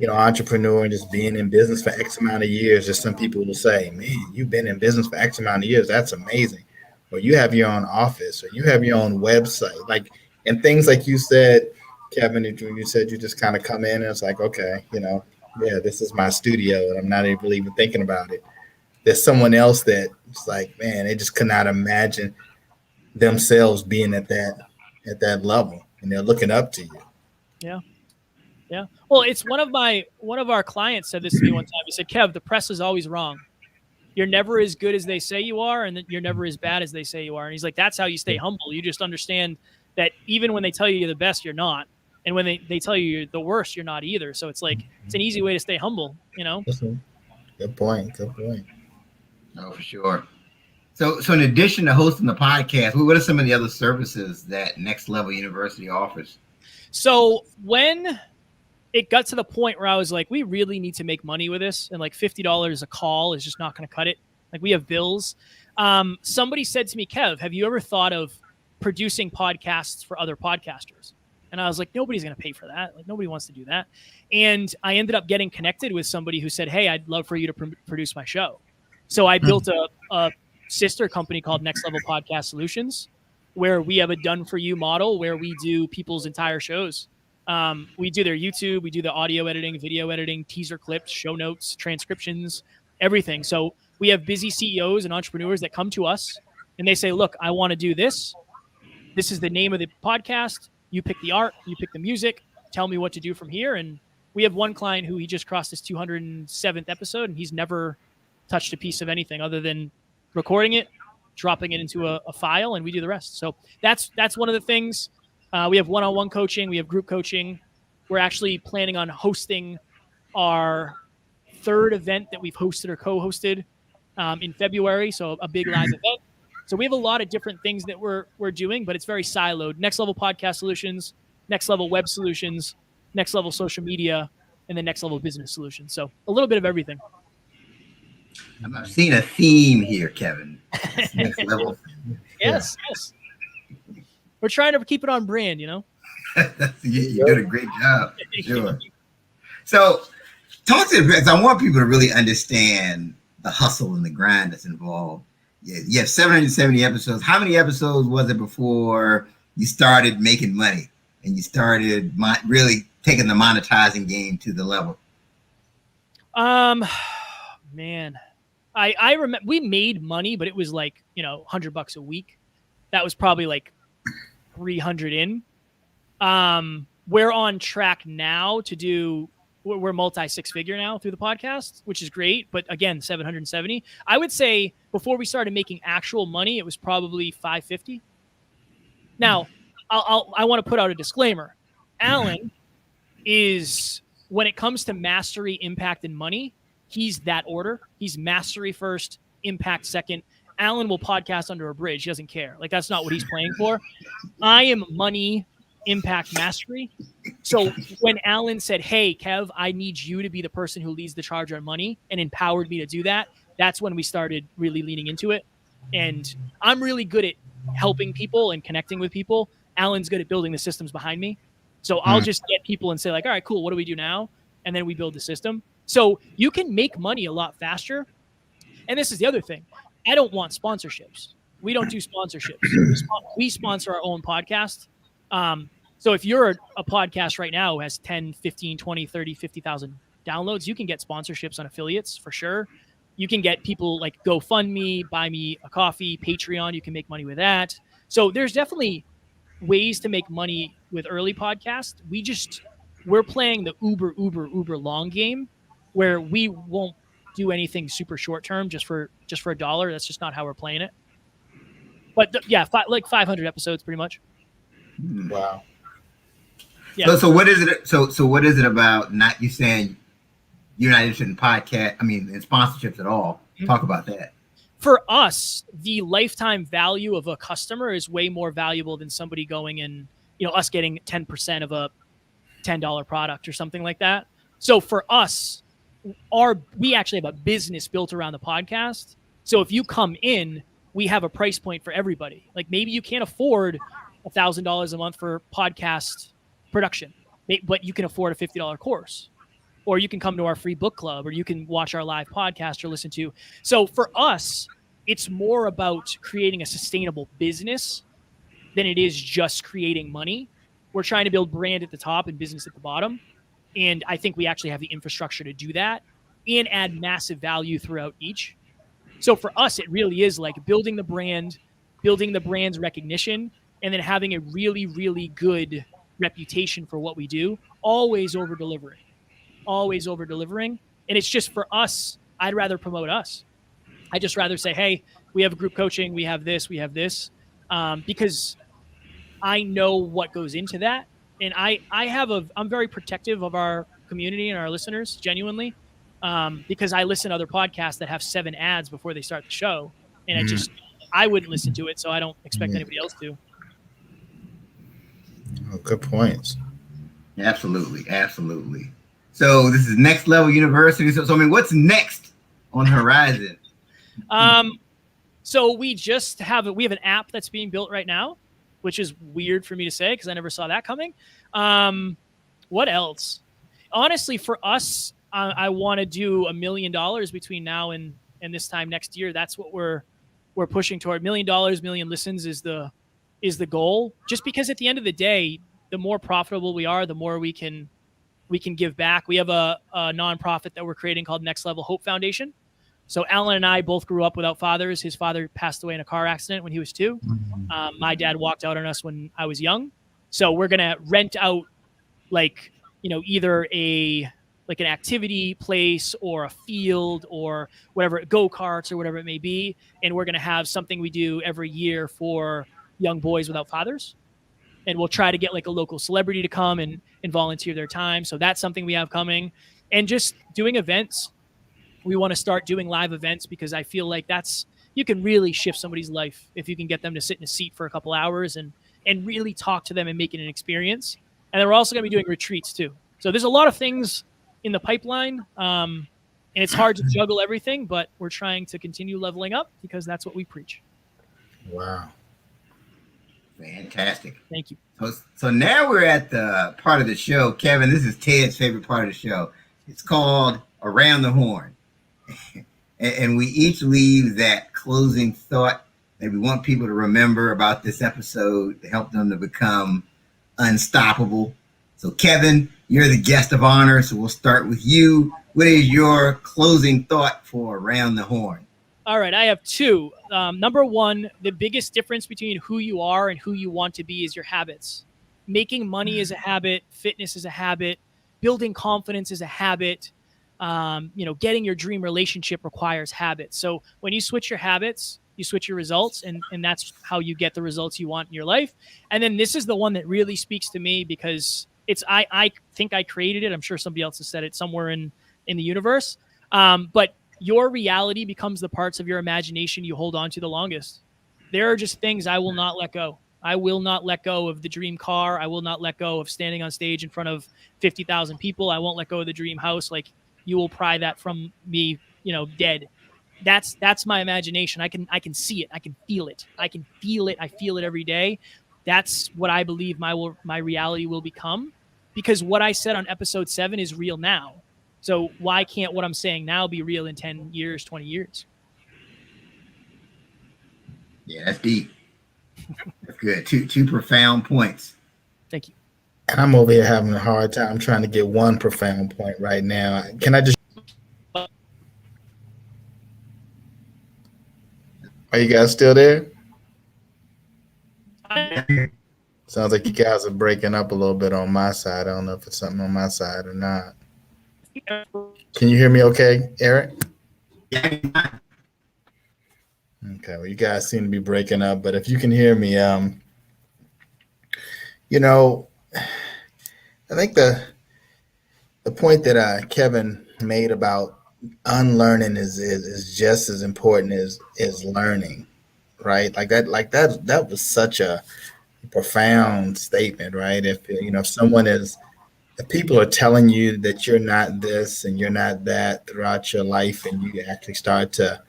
entrepreneur and just being in business for X amount of years, just some people will say, man, you've been in business for X amount of years. That's amazing. Or you have your own office, or you have your own website, and things like you said, Kevin, you said you just kind of come in and it's like, okay, yeah, this is my studio and I'm not really even thinking about it. There's someone else that it's like, man, they just could not imagine themselves being at that level, and they're looking up to you. Yeah. Yeah. Well, it's one of our clients said this to me one time. He said, Kev, the press is always wrong. You're never as good as they say you are, and you're never as bad as they say you are. And he's like, that's how you stay humble. You just understand that even when they tell you you're the best, you're not. And when they tell you you're the worst, you're not either. So it's like, it's an easy way to stay humble, Good point. Oh, for sure. So in addition to hosting the podcast, what are some of the other services that Next Level University offers? So when it got to the point where I was like, we really need to make money with this, and like $50 a call is just not going to cut it. Like, we have bills. Somebody said to me, Kev, have you ever thought of producing podcasts for other podcasters? And I was like, nobody's going to pay for that. Like, nobody wants to do that. And I ended up getting connected with somebody who said, hey, I'd love for you to produce my show. So I built a sister company called Next Level Podcast Solutions, where we have a done-for-you model where we do people's entire shows. We do their YouTube, we do the audio editing, video editing, teaser clips, show notes, transcriptions, everything. So we have busy CEOs and entrepreneurs that come to us and they say, look, I want to do this. This is the name of the podcast. You pick the art, you pick the music, tell me what to do from here. And we have one client who he just crossed his 207th episode and he's never touched a piece of anything other than recording it, dropping it into a file, and we do the rest. So that's one of the things. We have one-on-one coaching. We have group coaching. We're actually planning on hosting our third event that we've hosted or co-hosted in February. So a big live event. So we have a lot of different things that we're doing, but it's very siloed. Next Level Podcast Solutions, Next Level Web Solutions, Next Level Social Media, and then Next Level Business Solutions. So a little bit of everything. I'm seeing a theme here, Kevin. Next level. Yes. We're trying to keep it on brand, you did a great job. Sure. So talk to me, because I want people to really understand the hustle and the grind that's involved. You have 770 episodes. How many episodes was it before you started making money and you started really taking the monetizing game to the level? Man, I remember we made money, but it was like, $100 a week. That was probably like 300 in. We're on track now to do, we're multi six figure now through the podcast, which is great. But again, 770, I would say before we started making actual money, it was probably 550. Now I want to put out a disclaimer. Alan is, when it comes to mastery, impact, and money, he's that order. He's mastery first, impact second. Alan will podcast under a bridge. He doesn't care. Like, that's not what he's playing for. I am money, impact, mastery. So when Alan said, hey, Kev, I need you to be the person who leads the charge on money, and empowered me to do that, that's when we started really leaning into it. And I'm really good at helping people and connecting with people. Alan's good at building the systems behind me. So I'll just get people and say, like, all right, cool, what do we do now? And then we build the system. So you can make money a lot faster. And this is the other thing. I don't want sponsorships. We don't do sponsorships. We sponsor our own podcast. So if you're a podcast right now who has 10, 15, 20, 30, 50,000 downloads, you can get sponsorships on affiliates for sure. You can get people like GoFundMe, buy me a coffee, Patreon. You can make money with that. So there's definitely ways to make money with early podcasts. We're playing the uber long game where we won't do anything super short term just for $1. That's just not how we're playing it. But like 500 episodes pretty much. Wow. Yeah. So what is it? So what is it about not you saying you're not interested in podcast? I mean, in sponsorships at all. Mm-hmm. Talk about that. For us, the lifetime value of a customer is way more valuable than somebody going and, us getting 10% of a $10 product or something like that. So for us, we actually have a business built around the podcast. So if you come in, we have a price point for everybody. Like, maybe you can't afford $1,000 a month for podcast production, but you can afford a $50 course. or you can come to our free book club, or you can watch our live podcast or listen to. So for us, it's more about creating a sustainable business than it is just creating money. We're trying to build brand at the top and business at the bottom. And I think we actually have the infrastructure to do that and add massive value throughout each. So for us, it really is like building the brand's recognition, and then having a really, really good reputation for what we do, always over delivering. And it's just for us, I'd rather promote us. I just rather say, hey, we have group coaching, we have this, because I know what goes into that. And I'm very protective of our community and our listeners, genuinely, because I listen to other podcasts that have 7 ads before they start the show. And I wouldn't listen to it, so I don't expect anybody else to. Oh, good points. Absolutely. So this is Next Level University. So I mean, what's next on the horizon? So we have an app that's being built right now, which is weird for me to say because I never saw that coming. What else? Honestly, for us, I want to do $1 million between now and this time next year. That's what we're pushing toward. $1 million, million listens is the goal. Just because at the end of the day, the more profitable we are, the more we can give back. We have a nonprofit that we're creating called Next Level Hope Foundation. So Alan and I both grew up without fathers. His father passed away in a car accident when he was 2. My dad walked out on us when I was young. So we're going to rent out either an activity place or a field or whatever, go-karts or whatever it may be. And we're going to have something we do every year for young boys without fathers. And we'll try to get a local celebrity to come and volunteer their time. So that's something we have coming. And just doing events. We want to start doing live events because I feel like you can really shift somebody's life if you can get them to sit in a seat for a couple hours and really talk to them and make it an experience. And then we're also going to be doing retreats too. So there's a lot of things in the pipeline. And it's hard to juggle everything, but we're trying to continue leveling up because that's what we preach. Wow. Fantastic. Thank you. So now we're at the part of the show, Kevin, this is Ted's favorite part of the show. It's called Around the Horn. And we each leave that closing thought that we want people to remember about this episode to help them to become unstoppable. So Kevin, you're the guest of honor, so we'll start with you. What is your closing thought for Around the Horn? All right, I have 2. Number 1, the biggest difference between who you are and who you want to be is your habits. Making money is a habit. Fitness is a habit. Building confidence is a habit. Getting your dream relationship requires habits. So when you switch your habits, you switch your results, and that's how you get the results you want in your life. And then this is the one that really speaks to me because I think I created it. I'm sure somebody else has said it somewhere in the universe. But your reality becomes the parts of your imagination you hold on to the longest. There are just things I will not let go. I will not let go of the dream car. I will not let go of standing on stage in front of 50,000 people. I won't let go of the dream house. You will pry that from me, dead. That's my imagination. I can see it. I can feel it. I feel it every day. That's what I believe my reality will become, because what I said on episode 7 is real now. So why can't what I'm saying now be real in 10 years, 20 years? Yeah, that's deep. That's good. Two profound points. Thank you. And I'm over here having a hard time trying to get one profound point right now. Can I just... Are you guys still there? Sounds like you guys are breaking up a little bit on my side. I don't know if it's something on my side or not. Can you hear me okay, Eric? Yeah. Okay, well, you guys seem to be breaking up, but if you can hear me, I think the point that Kevin made about unlearning is just as important as learning, right? That was such a profound statement, right? If people are telling you that you're not this and you're not that throughout your life, and you actually start to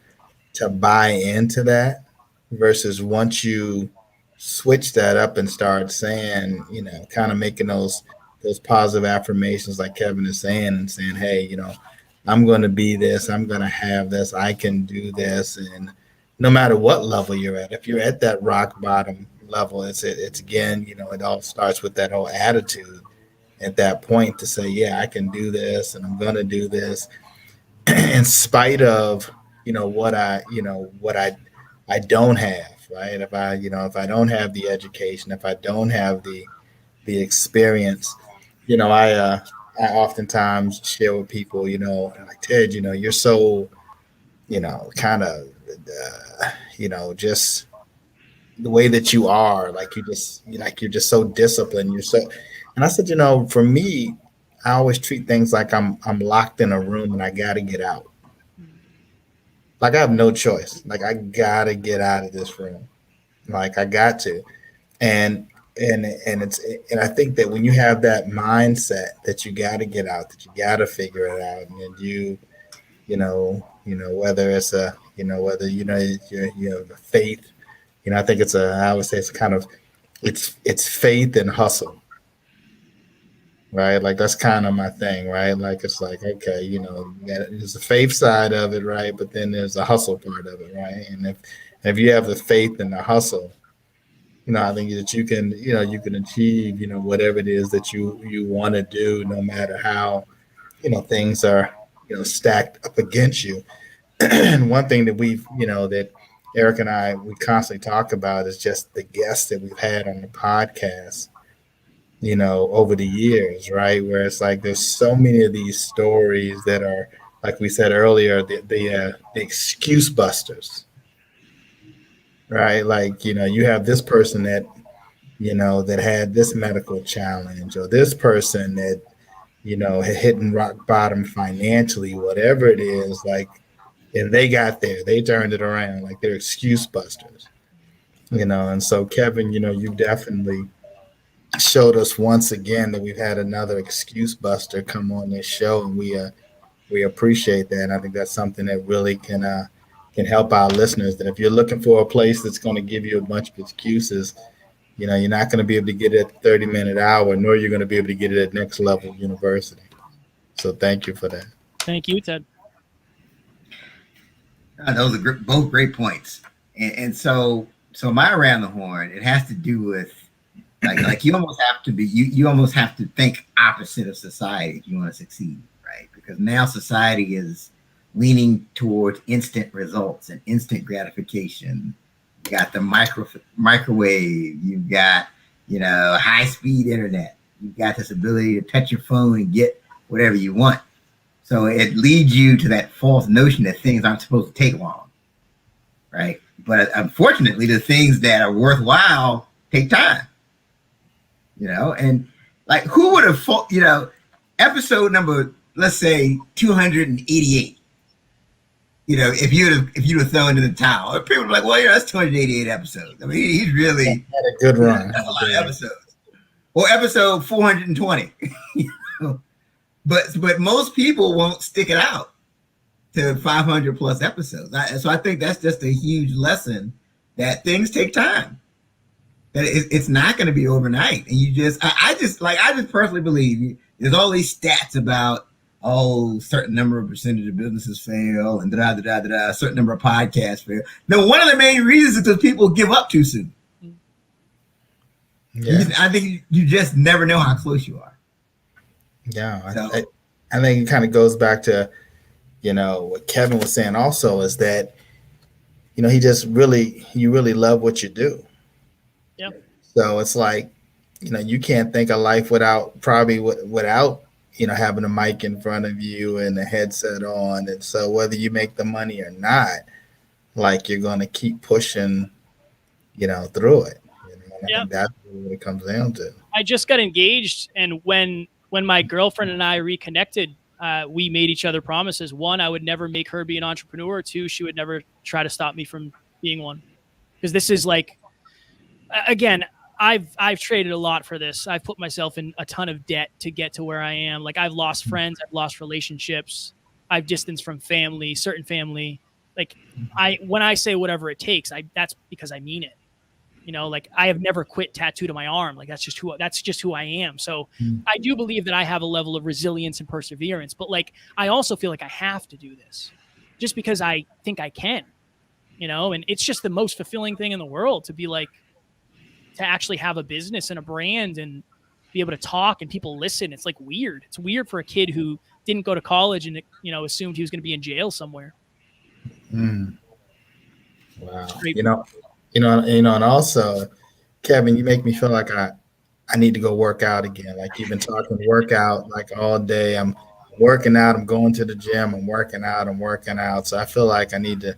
buy into that, versus once you switch that up and start saying, kind of making those those positive affirmations like Kevin is saying, and saying, hey, I'm going to be this, I'm going to have this, I can do this. And no matter what level you're at, if you're at that rock bottom level, it's again, it all starts with that whole attitude at that point to say, yeah, I can do this and I'm going to do this in spite of, what I don't have, right? If I don't have the education, if I don't have the experience, I oftentimes share with people, like Ted, you're so, kind of, just the way that you are, you're just so disciplined. And I said, for me, I always treat things like I'm locked in a room and I got to get out. Like I have no choice. Like I got to get out of this room. Like I got to. And I think that when you have that mindset that you got to get out, that you got to figure it out, and whether it's whether you have the faith, I think I would say it's kind of it's faith and hustle, right? Like that's kind of my thing, right? Like it's like, okay, there's the faith side of it, right? But then there's the hustle part of it, right? And if you have the faith and the hustle, I think that you can achieve, whatever it is that you want to do, no matter how, things are, stacked up against you. And one thing that that Eric and I, we constantly talk about is just the guests that we've had on the podcast, over the years, right? Where it's like, there's so many of these stories that are, like we said earlier, the excuse busters. Right. Like, you have this person that, that had this medical challenge, or this person that, had hit rock bottom financially, whatever it is, like, and they got there, they turned it around, like they're excuse busters, and so Kevin, you definitely showed us once again that we've had another excuse buster come on this show, and we appreciate that. And I think that's something that really can help our listeners, that if you're looking for a place that's going to give you a bunch of excuses, you're not going to be able to get it at the 30-minute hour, nor you're going to be able to get it at Next Level University. So thank you for that. Thank you, Ted. Those are both great points. And so my around the horn, it has to do with like you almost have to be, you almost have to think opposite of society if you want to succeed, right? Because now society is leaning towards instant results and instant gratification. You got the microwave, you've got, high-speed internet, you've got this ability to touch your phone and get whatever you want. So it leads you to that false notion that things aren't supposed to take long, right? But unfortunately, the things that are worthwhile take time, and like, who would have thought, episode number, let's say 288, if you'd have thrown in the towel, people would be like, well, that's 288 episodes. I mean, he's really had a good run. That's a lot of episodes. Or episode 420. But most people won't stick it out to 500 plus episodes. So I think that's just a huge lesson, that things take time. That it's not going to be overnight. And I just personally believe there's all these stats about, certain number of percentage of businesses fail, and a certain number of podcasts fail. No, one of the main reasons is because people give up too soon. Yeah. I think you just never know how close you are. Yeah, so, I think it kind of goes back to, what Kevin was saying also, is that, you really love what you do. Yeah. So it's like, you can't think of life without having a mic in front of you and a headset on. And so whether you make the money or not, like, you're going to keep pushing, through it. I think that's what it comes down to. I just got engaged, and when my girlfriend and I reconnected, we made each other promises. One, I would never make her be an entrepreneur. Two, she would never try to stop me from being one. Because this is like, again, I've traded a lot for this. I've put myself in a ton of debt to get to where I am. Like, I've lost friends, I've lost relationships, I've distanced from family, certain family. Like, when I say whatever it takes, that's because I mean it. You know, like I have never quit tattooed on my arm. Like that's just who I am. So I do believe that I have a level of resilience and perseverance, but like I also feel like I have to do this just because I think I can, you know, and it's just the most fulfilling thing in the world to be like, to actually have a business and a brand and be able to talk and people listen. It's like weird. It's weird for a kid who didn't go to college and, you know, assumed he was going to be in jail somewhere. Wow. And also, Kevin, you make me feel like I need to go work out again. Like you've been talking workout like all day. I'm working out. I'm going to the gym. I'm working out. So I feel like I need to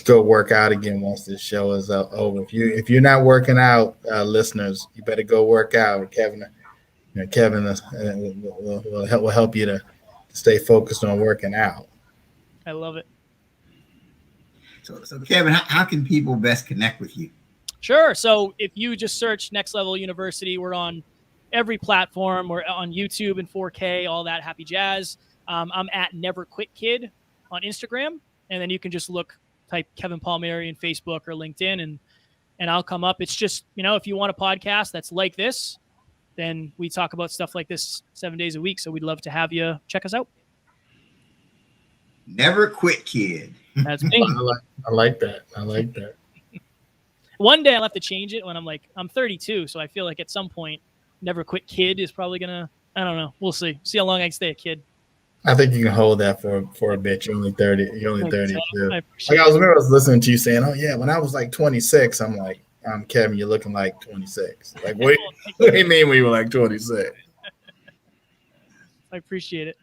go work out again once this show is over. If you're not working out, listeners, you better go work out. Kevin will help you to stay focused on working out. I love it. So Kevin, how can people best connect with you? Sure. So if you just search Next Level University, we're on every platform. We're on YouTube and 4K, all that happy jazz. I'm at Never Quit Kid on Instagram, and then you can just type Kevin Palmieri in Facebook or LinkedIn, and I'll come up. It's just, you know, if you want a podcast that's like this, then we talk about stuff like this 7 days a week. So we'd love to have you check us out. Never Quit Kid. That's me. I like that. One day I'll have to change it when I'm 32. So I feel like at some point, Never Quit Kid is probably gonna, I don't know. We'll see. See how long I can stay a kid. I think you can hold that for a bit. You're only 30. You're only 32. I was listening to you saying, "Oh yeah," when I was like 26, I'm like, Kevin, you're looking like 26. Like, what do you mean we were like 26? I appreciate it.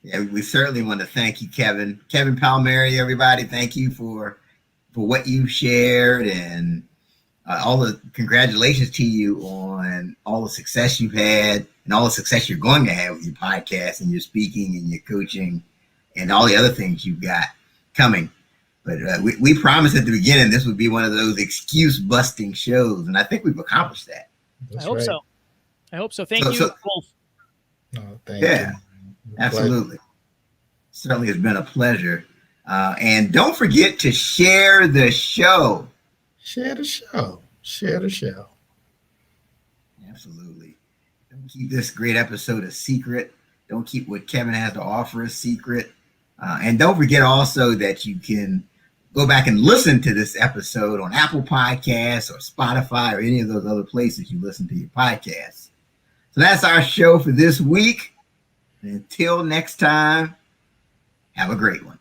Yeah, we certainly want to thank you, Kevin. Kevin Palmieri, everybody. Thank you for what you shared, and all the congratulations to you on all the success you've had and all the success you're going to have with your podcast and your speaking and your coaching and all the other things you've got coming. But we promised at the beginning this would be one of those excuse busting shows, and I think we've accomplished that. I hope so. Thank you both. Oh, thank you. Absolutely. Certainly has been a pleasure. And don't forget to share the show. Share the show. Absolutely. Don't keep this great episode a secret. Don't keep what Kevin has to offer a secret. And don't forget also that you can go back and listen to this episode on Apple Podcasts or Spotify or any of those other places you listen to your podcasts. So that's our show for this week. Until next time, have a great one.